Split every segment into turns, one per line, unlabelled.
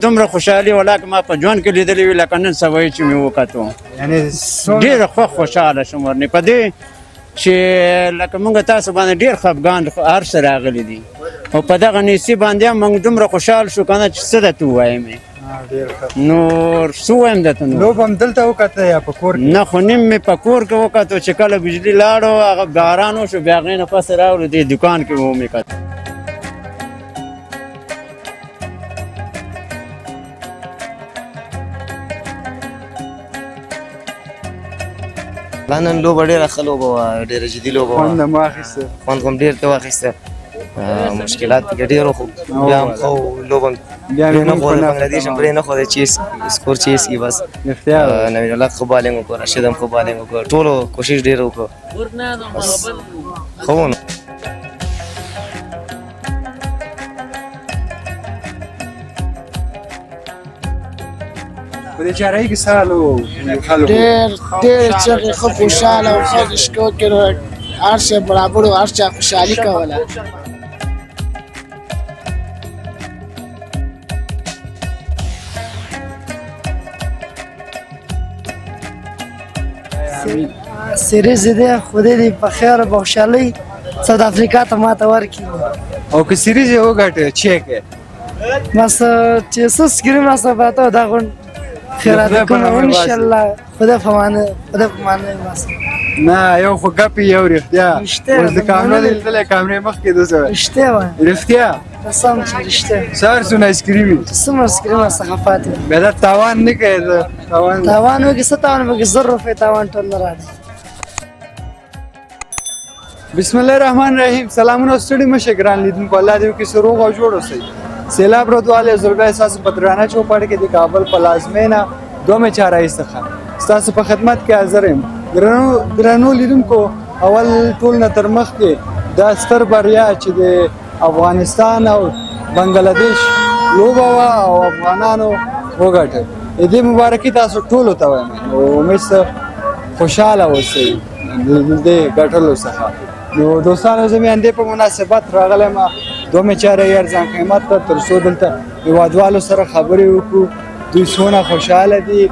دومره خوشحالي ولاکه ما په ژوند کې لیدلې وي لکه نن سبا چې مې وکتو
یعنې
ډېره خوشحاله شوم ورنې په دې چې لکه موږ تاسو باندې ډېر خفګان هر څه راغلي دي او په دغه نیستي باندې هم موږ دومره خوشحال شو که نه چې څه درته ووایم نور څه ووایم درته نو
لوب هم دلته وکته یا په کور کې
نه خو نیم مې په کور کې وکتو چې کله بجلي لاړو هغه باران وشو بیا هغې نه پسې راغلو دې دوکان کې مې وکتو
نن لوبه ډېره ښه لوبه وه ډېره جدي لوبه وه
خوند هم واخیسته
خوند هم ډېر ته واخیسته مشکلات پکې ډېر وو خو بیا هم ښه و لوبه
بیا
پرې نه ښوده بنګلادیش هم پرې نه ښوده چې سکور چیس کړي بس
اختیار
نوید الله ښه بالینګ وکړه راشد هم ښه بالینګ وکړه ټولو کوشش ډېر وکړه بس ښه و نو
په دې چارهیي کې څه حال و خلکو
ډېر چغې ښه خوشحاله او ښه رشکو کې هر شی برابر و هر چا خوشحالي کوله سیریز دی خدای دې په خیر او په خوشحالۍ ساوت افریقا ته ماته ورکړي
او که سیریز یې وګټه چیک یې
بس چې څه سکرین راسره پراته وه دا غونډ خیرات کوم انشاءالله خدای په مانه بس
نه یو خو ګپ یو رښتیا اوس د کامره لیدلی کامرې مخکې دسه
رښتیا وایم
رښتیا
قسم چې رښتیا
سهار څونه ایسکریم وي
څومره سکرین څخه پاتې
بیا دا تاوان نه کوې ته
تاوان وکړي څه تاوان وکړي 1000 روپۍ تاوان ټول نه راځي
بسم الله الرحمن الرحیم سلامونه ستړي مشه ګران لیدونکو الله دې وکړي چې روغ او جوړ اوسئ سیلاب ردواله ضربه ستاسو په درانه چوپړ کې د کابل پلازمینه دومره چارهیي څخه ستاسو په خدمت کې حاضر یم ګرانو لیدونکو اول ټول نه تر مخکې دا ستر بریا چې د افغانستان او بنګلادیش لوبه وه او افغانانو وګټل د دې مبارکي تاسو ټولو ته وایم او امید خوشحاله اوسئ د دې ګټلو څخه نو دوستانو زه مې همدې په مناسبت راغلی یم دومره چارهیي ارزان قیمت ته تر څو دلته هېوادوالو سره خبرې وکړو دوی څونه خوشحاله دي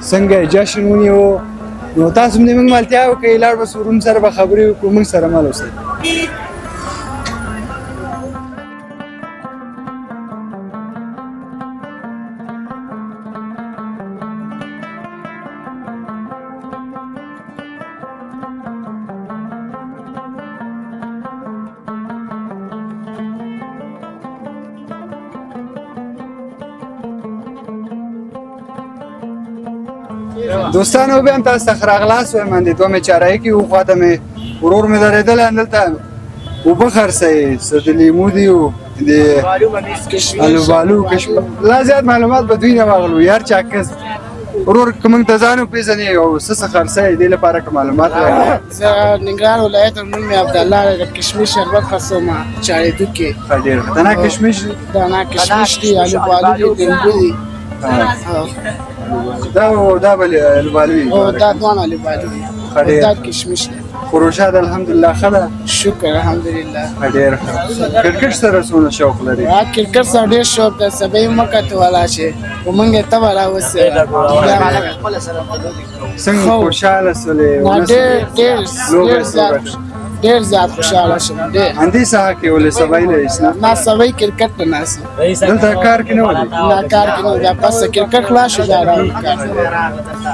څنګه یې جشن ونیو نو تاسو هم د موږ ملتیا وکړئ لاړ به سورون سره به خبرې وکړو موږ سره مل اوسئ دوستانو بیا هم تاسو ته ښه راغلاست وایم همدې دومره چارهیي کې و خواته مې ورور مې درېدلی همدلته اوبه خرڅوي څه د لیمو دي و د الوبالو کشمش لا زیات معلومات به دوی نه واغلو یار چا کس ورور که موږ ته ځان وپېژنې او څه څه خرڅوي دې لپاره که معلومات راکړي
زه ننګرهار ولایت نوم مې عبدالله د کشمش شربت خرڅوم چاړېدو کې
ښه ډېر دنا کشمش دي
دانا کشمش دي الوبالو دي لیمبو دي
دا بل الوبالو دي
او دا دوانه الوبالو دي دا کشمش دي
پروژه د الحمدلله ښه ده
شکر الحمدلله
ډېر ښه کرکټ سره څونه شوق لري
کرکټ سره ډېر شوق ده سبا یې مه کتو والا چې خو موږ یې تبه راوسې
څنګه خوشحاله سولې
ډېر زیات خوشحاله شوم ډېر
همدې ساحه کې ولې سبا یې لرئ
ما سبا یې کرکټ ته ناست
دلته کار کې نه ولې
نه کار کې نه بیا پس کرکټ خلاص شو بیا راوړو کار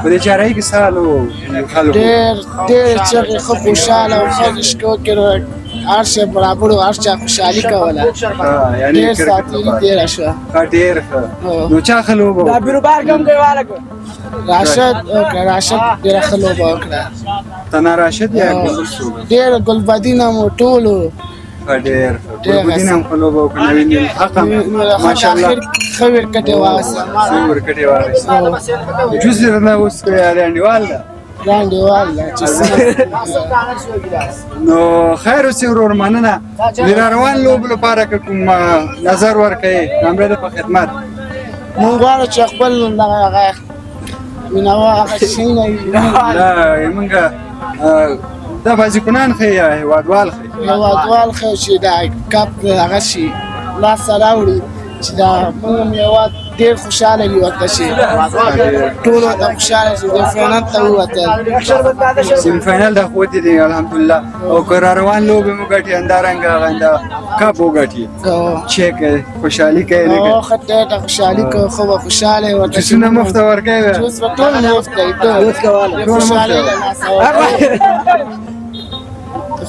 په دې چارهیي کې څه حال و خلکو
ډېر چغې ښه خوشحاله او ښه رشکو کې هر شی برابر و هر چا خوشحالي کوله ډېر ساعتېري تېره شوه
ډېر ښه نو چا ښه لوبه
راشد ډېره ښه لوبه وکړه
تنا راشد یا
ډېر ګلبدین هم ټولو
ډېر ګلبدین هم ښه لوبه وکړه نوید الحق هم ماشاءالله
ښه ویرکټ یې واخیسته
ښه ویرکټ یې واخیسته جوس یې نه اوس انډیوال ده
انډیوال ده چې
نو خیر اوسې ورور مننه د راروان لوبو لپاره که کوم نظر ورکوې کامره ده په خدمت
مونږ غواړو چې خپل دغه مینهوال هغه شیونه
نه موږ دا بازیکنان ښه یا هېوادوال ښه
هېوادوال ښه چې دا کپ هغه شي لاسته راوړي چې دا موږ هم هېواد ډېر خوشحاله وي ورته چې ټول ورته خوشحاله شي د فاینل ته ووتل
سیمی فاینل د خو دي الحمدلله او که را روان لوبې مو ګټي همدارنګه هغه کپ وګټي چې خوشحالي کوي نه
او ښه ډېره خوشحالي کوو خو به خوشحاله ورته
جوسونه مفته ورکوي
جوس به ټول مفت کوي ټول خوشحالۍ له لاسه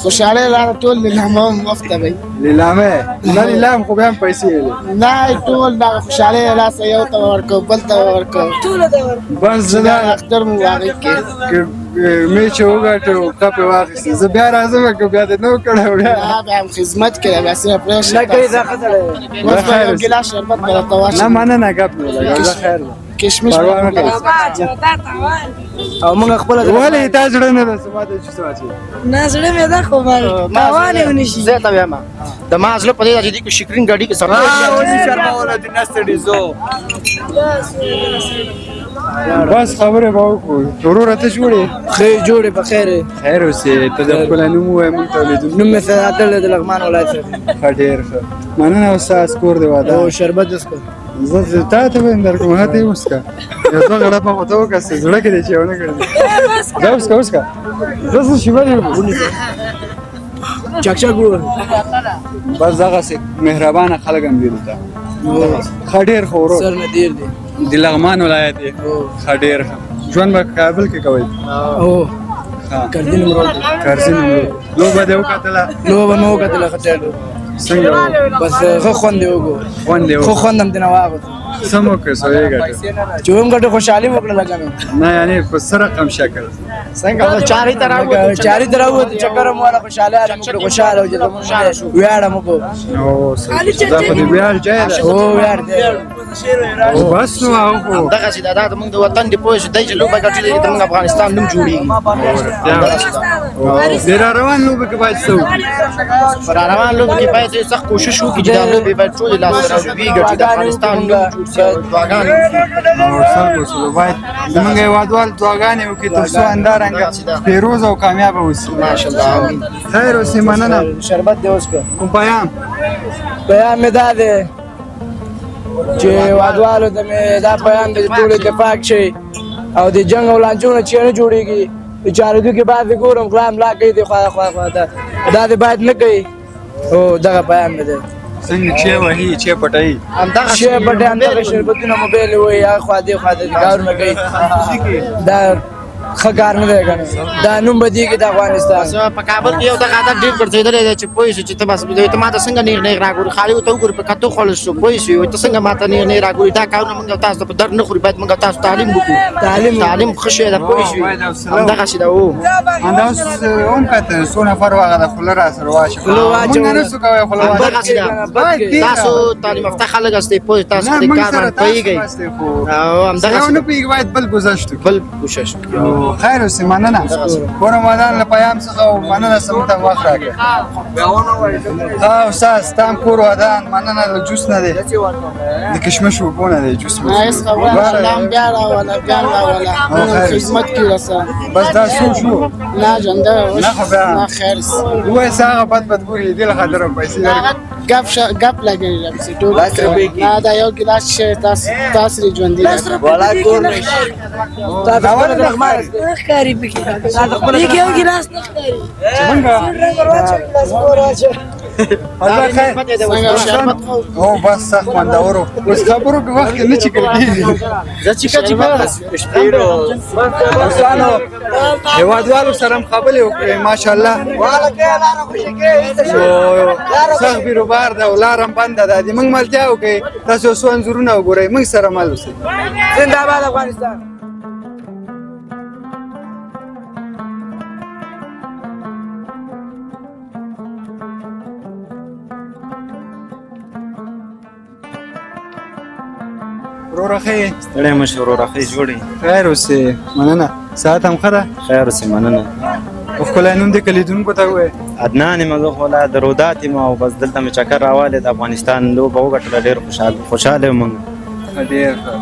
خوشحالۍ لاره ټول لیلامه هم مفته وي
لیلامه نه لیلام خو بیا هم پیسې لري
نه ټول دغه خوشحالۍ له لاسه یو ته ورکوو بل ته ورکوو
بس زه دا
اختر مو هغې کې
میچ وګټو کپ یې واخیستې زه بیا راځم که بیا دې نه وکړی بیا
نه بیا هم خدمت کړی بیا صرف پرېښه اوس به یو ګیلاس شربت به راته
نه
واچوي
مننه ګپ نه لګوه زه خیر ده
کشمش
پروا مه کوئ
او موږ خپله
ولې تا زړه نه ده زما ته جوس واچوي
نه زړه مې ده خو تاوان یې ونه شي
زه ته وایم د ما زړه په دې ده چې دې کې شکرین ګاډي کې سره
بس خبرې به وکړو وروره ته جوړې
ښې جوړې په خیر یې
خیر اوسې ته د خپل نوم ووایه موږ ته ولیدو
نوم مې سناتر دی د لغمان ولایت څخه
ښه ډېر ښه مننه استاد کور دې واده
او شربت وڅښه
زه تا ته به یې درکړم هغه ته یې وڅښه یو څو غړپه خو ته وکړه زړه کې دې چې ونه کړې دا وڅښه وڅښه زه څه شیبه
چکچک وویل
بس دغسې مهربانه خلک هم دي دلته ښه ډېر ښه ورو
سر مې دیر دی
د لغمان ولایت یې ښه ډېر ښه ژوند به کابل کې کوئ
او کردین مراد
کرزي نومرود لوبه دې وکتله
لوبه مې وکتله ښه ټیټ
څنګه وه
بس ښه خوند یې وکړو
خوند یې
ښه خوند هم ترې نه واخیست
څه مو کړه څه یې ګټه
چې هم ګټه خوشحالي مې وکړه لږه مې
نه یعنې په څه رقم شکل
څنګه چارې ته راووتو
چارې ته راووتو چکر مو والا خوشحالي مې وکړه خوشحاله چې زمونږ ویاړ مو کو
او دا خو د ویاړ ځای ده
او ویاړ دی
او بس نو هغه خو
دغسې ده دا زموږ د وطن د پوه شو دی چې لوبه ګټلې زموږ افغانستان نوم جوړېږي
د را روان لوبه کې باید څه وکړي
په را روان لوبو کې باید ډېر سخت کوشش وکړي چې دا لوبې باید ټولې لاسته راوړي ګټي د افغانستان نوم جوړ شي او دعاګانې وکړي
او خلکو سره باید زموږ هېوادوال دعاګانې وکړي تر څو همدارنګه پیروز او کامیابه اوسي
ماشاءالله آمین
خیر اوسې مننه
شربت دې وڅښه
کوم پیام
پیام مې دا دی چې هېوادوالو ته مې دا پیام دی چې ټول اتفاق شي او د جنګ او لانجو چې نه جوړېږي د چارېدو کې بعد ګورم غلا املا کوي د خوا ته دا دې باید نه کوي او دغه پیام مې دی
څنګه چې وهي چې پټوي
شی پټې همدغه شربتونه موبایل وایي هغه خوا دې خوا ته کارونه کوي دا ښه کار نه دی که نه دا نوم بدېږي د افغانستان
په کابل کې یو دغه عادت ډېر ګرځېدلی دی چې پوه شو چې ته بس ته ما ته څنګه نیغ نیغ راګورې خالي ورته وګورې په کتو خوړل شو پوه شو ته څنګه ما ته نیغ نیغ راګورې دا کارونه موږ تاسو ته په درد نه خوري باید موږ تاسو تعلیم وکړو تعلیم ښه شی ده پوه شو همدغسې ده و
همدا اوس هم کته څو نفر هغه د خوله را سره واچوي مونږ نه شو کوی خوله
همدغسې ده تاسو تعلیم یافته خلک استئ پوه تاسو د کار باندې پوهېږئ او همدغسې
نه پوهېږي باید بل ګذشت وکړي
بل کوشش وکړو
خیر اوسې مننه کور رمضان له پیام څخه او مننه زموږ ته وخت راکړې ها استاد ستا هم کور ودان مننه له جوس نه دی د کشمش اوبو نه دی جوس
هیڅ خبره نه الله هم بیا راوله بیا هم راوله خدمت کې رسه
بس دا شو
نه جنده
نه خو بیا
نه خیر
ووایه څه هغه بد ګوري دې له خاطره پیسې درکړي
ګپ لګوي راپسې ټول نه دا یو ګیلاس شی تاسو لري ژوندي
ولا کور نه شي تا دا ولې لغمان ښکاري پکې پکې یو ګیلاس نه ښکاري
او بس سخت خوندورو اوس خبرو کې وخت نه چیکل کېږي هېوادوالو سره هم خبرې وکړې ماشاءالله سخت بیروبار ده او لار هم بنده ده د موږ ملتیا وکړئ تاسو یو څو انځورونه وګورئ موږ سره مل اوسئ
زنده‌باد افغانستان
وروره ښه یې
ستړی مه شې وروره ښې جوړې
خیر اوسې مننه ساعت هم ښه ده
خیر اوسې مننه
او ښکلی نوم دې که لیدونکو ته ووایې
عدنان یم زه خو لا د رودات یم او بس دلته مې چکر راوالی د افغانستان لوبه وګټله ډېر خوشحاله یم موږ
ډېر ښه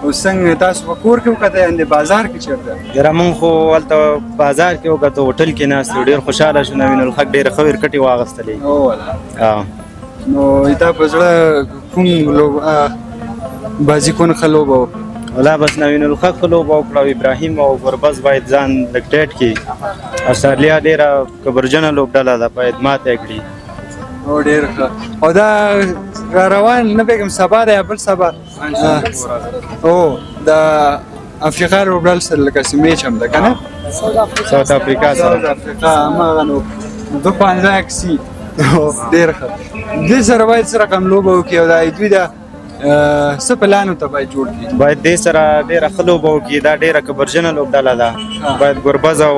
اوس څنګه تاسو په کور کې وکتئ یعنې بازار کې چېرته
یاره موږ خو هلته بازار کې وکتو هوټل کې ناست یو ډېر خوشحاله شو نوین الحق ډېرې ښه ویرکټې واغېستلې
او والله نو تا په زړه کوم لوب بازیکن ښه لوبه وکړه؟
ولا بس نوین الحق لوبه وکړه او ابراهیم او ګربز باید ځان لږ ټیټ کړي. استرالیا ډېره کبرجنه لوبډله ده، باید ماته یې کړي.
او ډېر ښه. او دا را روان نه پوهېږم سبا دی یا بل سبا او د افریقا لوبډل سره لکه چې میچ هم ده که نه؟
ساوت افریقا
ساوت
سره
افریقا هماغه نو 2-15 کسي ډېر ښه. دې سره باید څه رقم لوبه وکړي او دا دوی د څه پلان ورته باید جوړ کړي؟
باید دې سره ډېره ښه لوبه وکړي. دا ډېره کبرجنه لوبډله ده، باید ګربز او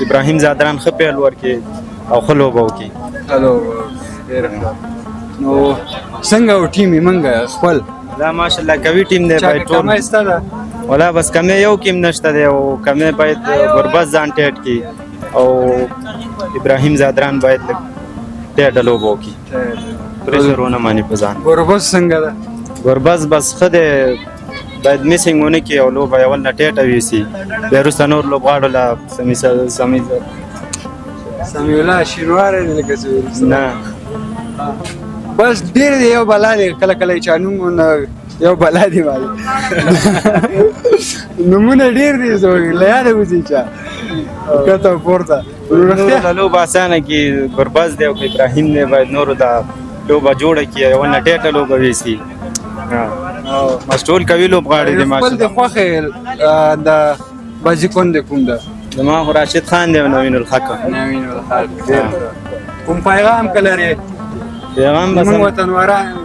ابراهیم زادران ښه پیل ورکړي او ښه لوبه وکړي.
هلو ډېر ښه. نو څنګه و ټیم یې موږ خپل؟
دا ماشاءالله قوي ټیم دی. باید ټول
کمه سته ده؟
ولا بس کمې یو کې هم نشته دی او کمې باید ګربز ځان ټیټ کړي او ابراهیم زادران باید لږ ټیټه لوبه وکړي، پریشر ونه ماني په ځان.
ګربز څنګه ده؟
ګربز بس ښه دی، باید میسینګ ونه کړي او لوبه یې اول نه ټیټه ویسي، بیا وروسته نور لوبغاړو له
سمیع الله شینواری دی لکه څه
نه
بس ډېر دی یو بلا دی کله کله یې چا نوم یو بلا دی باندې نومونه ډېر دي له یاده وځي چا کته پورته.
له لوبه اسانه کړي ګربز دی او ابراهیم دی، باید نورو دا لوبه جوړه کړي اول نه ټیټه لوبه ویسي. بس ټول قوي لوبغاړي دي
خپل د خوښې د بازیکن دی کوم ده؟
زما خو راشد خان دی او نوین الحق.
نوین الحق. کوم پیغام که لرې
پیغام بس
زموږ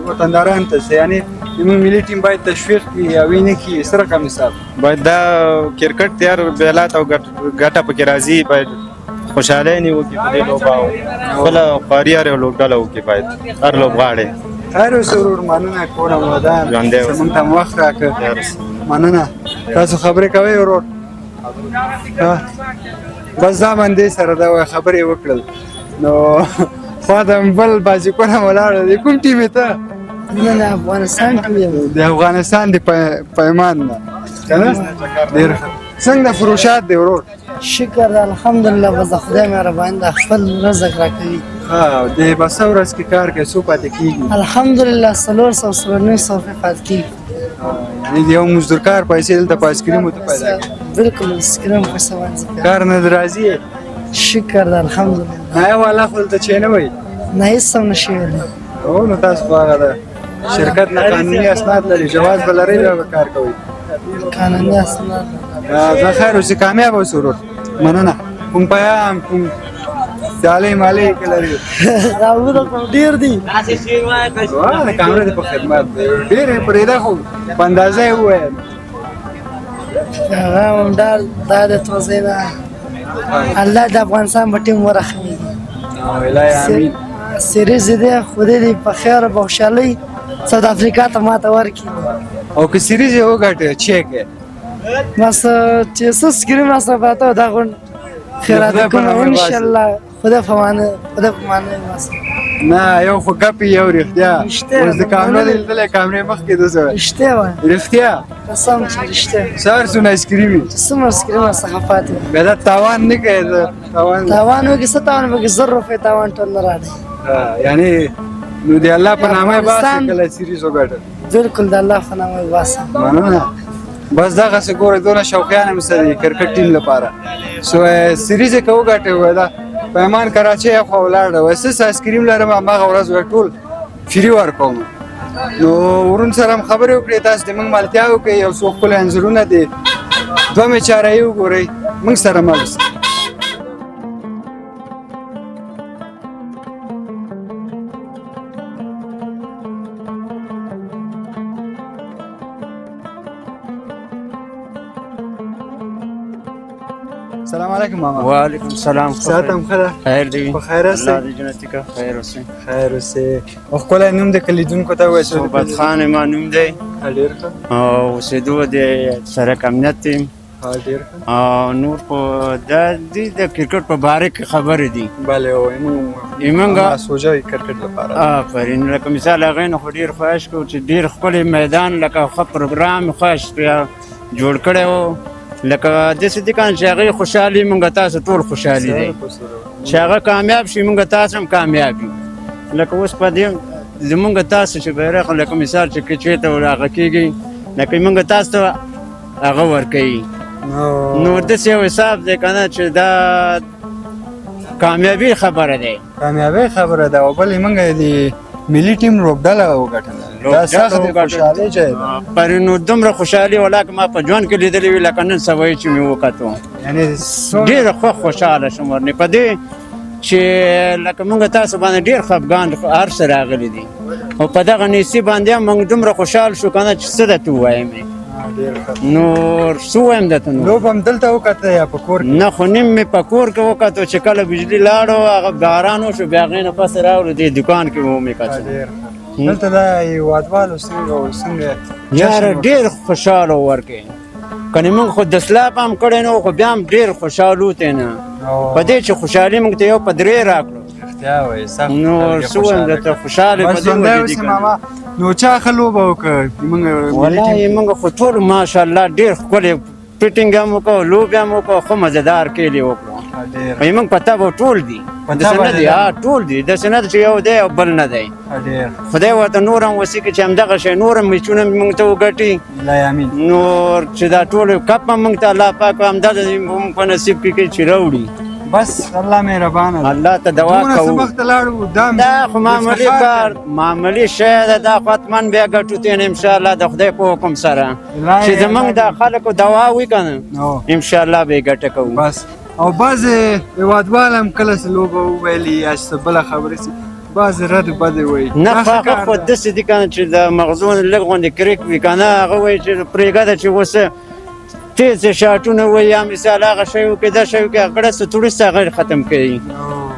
وطندارانو ته یعنې زموږ ملي ټیم باید تشویق کړي یا وینې کړي څه رقم حساب؟
باید دا کرکټ تیار بیلات او ګټه پکې راځي، باید خوشحالي نه وکړي په دې لوبه او خپله خواري هر یو لوبډله وکړي، باید هر لوبغاړی.
خیر اوسه ورور، مننه کومه ودان
ژوندی اوسه.
زموږ ته هم وخت راکړه. مننه. تاسو خبرې کوئ ورور؟ بس دا باندې سره دا خبرې وکړل. نو خوا ته بل بازیکن هم ولاړ دی. کوم ټیم یې ته؟
نه نه افغانستان ټیم یم.
د افغانستان د پیمان نه که نه؟ ډېر ښه. څنګه فروشات دی ورور؟
شکر دی الحمدلله، بس د خدای مهرباني ده، خپل رزق راکوي.
د بس ورځ کې کار کوي څو پاتې کېږي؟
الحمدلله 400 پاتې کېږي.
یعنې د یو مزدورکار پیسې دلته په آیسکریم ورته پیدا کوي؟
بالکل آیسکریم پیسې باندې
کار نه راضي یې؟
شکر دی الحمدلله.
نایه والا خو دلته چې نه وایي؟
نه هېڅ هم نه شوي دی.
او نو تاسو خو هغه ده شرکت نه قانوني اسناد لري، جواز به لرئ بیا به کار کوئ؟
قانوني اسناد.
زه خیر اوسې کامیاب اوسې ورور. مننه. کوم پیام کوم سیالۍ مالۍ که لري؟
راوړه خو ډېر دي.
د کامرې په خدمت دی. ډېر یې پرېږده خو په اندازه یې ووایه.
هغه هم دا د توضیح ده. الله د افغانستان په ټیم ورحمېږي.
الهی امین.
سیریز دی خدای دې په خیر او په خوشحالۍ ساوت افریقا ته ماته ورکړي.
او که سیریز یې وګټه چیک یې
بس چې څه سکرین راسره پراته وه دا غونډ خیرات کوم انشاءالله. خدای په معنی بس
نه یو خو ګپ یو رښتیا. اوس د کامرې لیدلی کامرې مخکې دسه
رښتیا وایم،
رښتیا
قسم چې رښتیا.
سهار څونه آیسکریم وي
څومره سکرین ورڅخه پاتې وي.
بیا دا تاوان نه کوي؟
تاوان وکړي څه تاوان وکړي 1000 روپۍ تاوان ټول نه راځي.
یعنی نو د الله په نامه یې باسې کله سیریز وګټه؟
بالکل د الله په نامه یې باسم.
مننه. بس دغسې ګوره دونه شوقیان هم سره دي کرکټ ټیم لپاره. سیریز یې که وګټې وایي دا پیمان کراچۍ خوا ولاړه وایي څه آیسکریم لرم هماغه ورځ وایي ټول فري ورکوم. نو ورون سره هم خبرې وکړې تاسو د موږ ملتیا وکړئ. یو څو ښکلي انځورونه دي 2 مې چارهیي وګورئ موږ سره مل اوسئ. السلام علیکم ماما.
وعلیکم السلام.
صحت هم ښه ده؟
خیر دی.
په خیر هستئ؟
الله دې جنتي که خیر اوسئ.
خیر اوسې. او ښکلی نوم د کلیدونکو ته ووایه.
صحبت خان ما نوم دی
ډېر ښه.
او اوسېدو د سرک امنیت دی.
ډېر ښه.
او نور خو دا د کرکټ په باره کې خبرې دي.
بله او
موږ
سوچه کرکټ لپاره
آفرین. لکه مثال هغې نه خو ډېر خوښ کړو چې ډېر ښکلی میدان لکه ښه پروګرام خوښ جوړ کړی و. لکه داسې دي که چې هغې خوشحالي موږ تاسو ټول خوشحالي دی. چې هغه کامیاب شي موږ تاسو هم کامیاب یو. لکه اوس په دې زمونږ تاسو چې بیرغ لکه مثال چې چېرته هغه کېږي لکه موږ تاسو ته هغه ورکوي نو داسې یو حساب دی که نه چې دا کامیابي خبره دی
کامیابی خبره ده او بل موږ د ملي ټیم لوبډله وګټله دا سخت د خوشحالۍ ځای ده
پر نو دومره خوشحالي ولاکه ما په ژوند کې لیدلې وي لکه نن سبا یې چې مې وکتو
یعنې
ډېره خوشحاله شوم ورنې په دې چې لکه موږ تاسو باندې ډېر خفګان هر څه راغلي دي او په دغه نیستي باندې هم موږ دومره خوشحال شو که نه چې څه درته ووایم نور څه ووایم درته نور
لوب هم دلته وکته یا په کور کې
نه خو نیم مې په کور کې وکتو چې کله بجلي لاړو هغه باران وشو بیا هغې نه پسې راغلو دې دوکان کې ومې کتو
دلته دا هېوادوالو څنګه او څنګه
یاره ډېر خوشحاله ورکې کنې موږ خو دسلاپ هم کړی نه خو بیا هم ډېر خوشحال وتی نه په دې چې خوشحالي موږ ته یو په درې راکړو
رښتیا وایي سخت
نور څه ووایم درته خوشحاله په
بس
دې
همدا
وجه
اوسې
دي که
ماما نو چا ښه لوبه وکړه موږ
والله موږ خو ټول ماشاءالله ډېر ښکلی فټینګ هم وکړو لوبې هم وکړو ښه مزهدار کیلې وکړو وایي موږ په تبه ټول دي داسې نه دي ټول دي داسې نه ده چې یو دی او بل نه دی خدای ورته نور هم وسي کړي چې همدغه شی نور هم میچونه موږ ته وګټي نور چې دا ټول کپ هم موږ ته الله پاک همدغه موږ په نصیب کې کړي چې راوړي
بس الله مهربانه ده
الله ته دعا
دونه
کوو
سبق ته لاړو
دا خو معمولي کار معمولي شی ده دا خو حتما بیا ګټو تېن انشاءالله د خدای په حکم سره چې زموږ د خلکو دوا وي که نه انشاءالله به یې ګټه کوو
بس او بعضې هېوادوال هم کله څه لوبه وویلي یا څه بله خبرې سي بعضې رد بدې وایي
نه هغه خو داسې دي که نه چې د مغزو نه لږ غوندې کرک وي که نه هغه وایي چې پرېږده چې اوس تیز شاټونه وایي یا مثال هغه شی وکړي دا شی وکړي هغه څه توریست هغه ختم کوي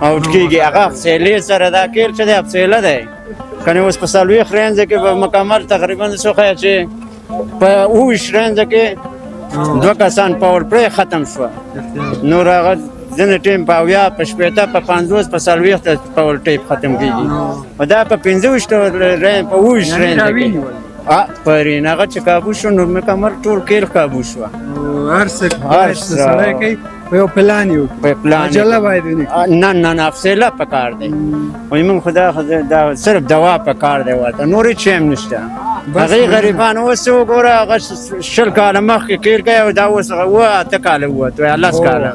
اوټ کېږي هغه افسیلې سره دا کیل چې دی افسیله دی کنې اوس په څلوېښت رینځه کې به مکمل تقریبا څه ښایه چې په 27 رینځه کې 2 کسان پاور پلی ختم شوه نور هغه ځینې ټیم په 80 په 80 په 50 په 40 پاور ټیپ ختم کېږي دا په 25 په 20 رینځه کې پرین هغه چې کابو شو نور مکمل ټول کیل کابو شو
هر څه سړی کوي په یو پلان یو
په پلان
عجله باید ونه
نه افسیله پکار دی وایي موږ خو دا صرف دوا پکار دی ورته نور هېڅ شی هم نشته هغې غریبان اوس وګوره هغه 20 کاله مخکې کیر کوي او دا اوس 8 کاله ووت وایي 10 کاله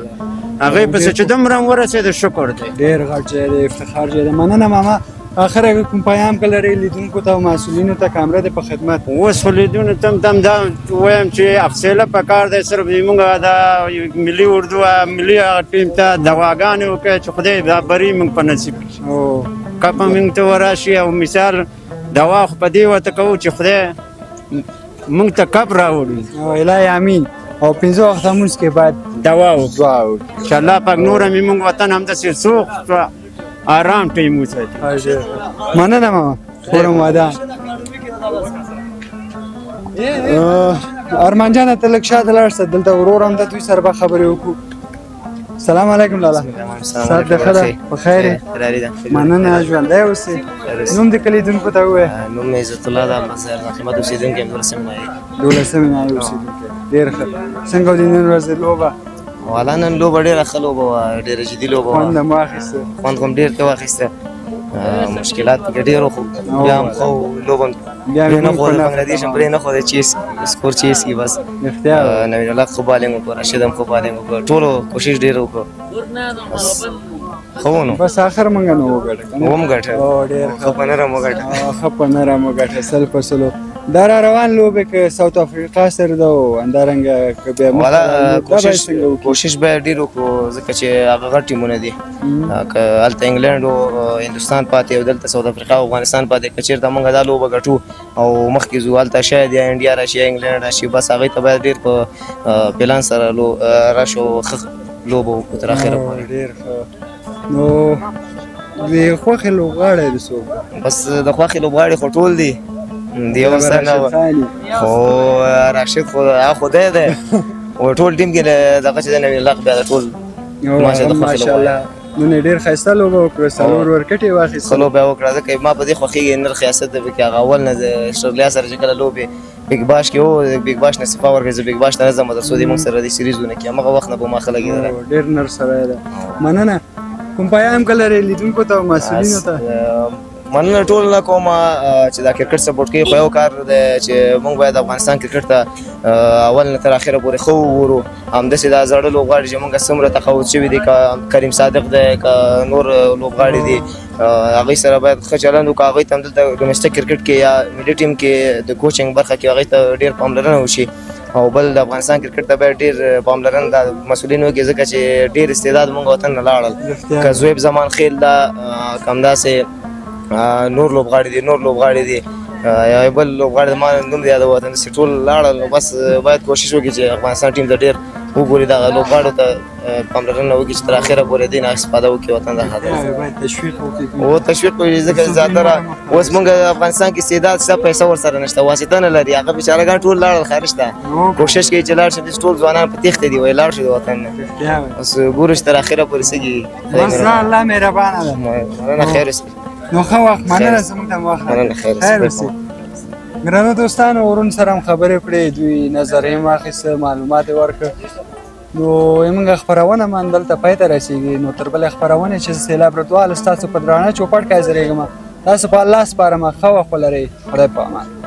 هغې پسې چې دومره هم ورسېده شکر دی
ډېر غټ ځای دی افتخار ځای دی مننه ماما اخر کوم پیام که لرئ لیدونکو ته او مسؤلینو ته کامره دی په خدمت
اوس خو لیدونکو ته هم دا وایم چې افسیله پکار دی صرف زموږ دا ملي اردو ملي ټیم ته دواګانې وکړي چې خدای دا بری موږ په نصیب کړي کپ هم موږ ته وراشي او مثال دوا خو په دې ورته کوو چې خدای موږ ته کپ راوړي
الهی امین او 5 وخته لمونځ کې باید
دوا وکړو چې الله پاک نور هم موږ وطن همداسې سوخ آرام ټیم وساتي
مننه ماما خورم ودان ارمان جان ته لږ شاته لاړ شه دلته ورور هم د دوی سره به خبرې وکړو سلام علیکم لالا سات د ښه ده په خیر یې مننه ژوندی اوسې نوم دې که لیدونکو ته ووایه
نوم مې عزت الله ده مزار د خدمت اوسېدونکی یم 12 نایي
اوسېدونکی ډېر ښه څنګه و دې نن ورځې لوبه
والا نن لوبه ډېره ښه لوبه وه ډېره جدي لوبه وه
خوند هم واخیسته
خوند خو م ډېر ته واخیسته مشکلات پکې ډېر وو خو بیا هم ښه لوبه پرې نه ښوده بنګلادیش هم پرې نه ښوده چې سکور چیس کړي بس نوین الله ښه بالینګ وکړو راشد هم ښه بالینګ وکړو ټولو کوشش ډېر وکړو ښه و نو
بس آخر موږ نه وګټه
ومګټه ښه په نرم وګټه
ښه په نرم وګټه سل په سلو دا را روان لوبې که ساوت افریقا سره ده او همدارنګه که بیا
کوشش به ډېر وکړو ځکه چې هغه غټ ټیمونه دي که هلته انګلینډ او هندوستان پاتې او دلته ساوت افریقا او افغانستان پاتې که چېرته موږ دا لوبه ګټو او مخکې ځو هلته شاید یا انډیا راشي یا انګلینډ راشي بس هغې ته باید ډېر په پلان سره راشو ښه لوبه وکړو تر اخره پورې
ډېر ښه نو د خوښې لوبغاړی د څوک
بس د خوښې لوبغاړي خو ټول دي د یو څه نه خو راشد خو هغه خدای دی او ټول ټیم کې دغه چې د نوین الله بیا د ټول
ماشاءالله نن ډېر ښایسته لوبه وکړه څلور ورکټ یې واخیستل
ښه لوبه یې وکړه ځکه ما په دې خوښېږي نر خیاست دی پکې هغه اول نه د اسټرالیا سره چې کله لوبې بیګ باش کې و بیګ باش نه صفا ورکړې زه بیګ باش ته نه ځم تر څو دې موږ سره د سیریزونه کې هماغه وخت نه به ما ښه لګېدلی
ډېر نر سړی دی مننه کوم پیغام که لرې لیدونکو ته او مسؤلینو ته
مننه ټول نه کوم چې دا کرکټ سپورټ کوي خو یو کار دی چې موږ باید افغانستان کرکټ ته اول نه تر اخره پورې ښه وګورو همداسې دا زاړه لوبغاړي چې موږ څومره تقاعد شوي دي که کریم صادق دی که نور لوبغاړي دي هغوی سره باید ښه چلند وکړو هغوی ته همدلته ډومسټک کرکټ کې یا ملي ټیم کې د کوچنګ برخه کې هغوی ته ډېر پاملرنه وشي او بل د افغانستان کرکټ ته باید ډېر پاملرنه د مسؤلینو وکړي ځکه چې ډېر استعداد موږ وطن نه لاړل که زویب زمان خیل دا که همداسې نور لوبغاړي دي یا بل لوبغاړي ما نوم دی یادوه داسې ټول لاړل نو بس باید کوشش وکړي چې افغانستان ټیم ته ډېر وګوري دغه لوبغاړو ته پاملرنه وکړي چې تر اخره پورې دې نه استفاده وکړي وطن د خاطر او تشویق وکړي ځکه زیاتره اوس موږ افغانستان کې استعداد شته پیسه ورسره نشته واسطه نه لري هغه بیچارهګان ټول لاړل خارج ته کوشش کوي چې لاړ شي ټول ځوانان په تېښته دي وایي لاړ شي د وطن نه اوس ګورو چې تر اخره پورې څه کېږي
بس الله مهربانه ده
مننه خیر اوسئ
نو ښه وخت مننه زموږ ته وخت
مننه خیر اوسئ
ګرانو دوستانو ورون سره هم خبرې کړې دوی نظر یې واخیسته معلومات یې ورکړه نو زموږ خپرونه من دلته پای ته رسېږي نو تر بلې خپرونې چې سیلاب رټوال ستاسو په درانه چوپړ کې حاضرېږم تاسو په الله سپارم ښه وخت ولرئ خدای په امان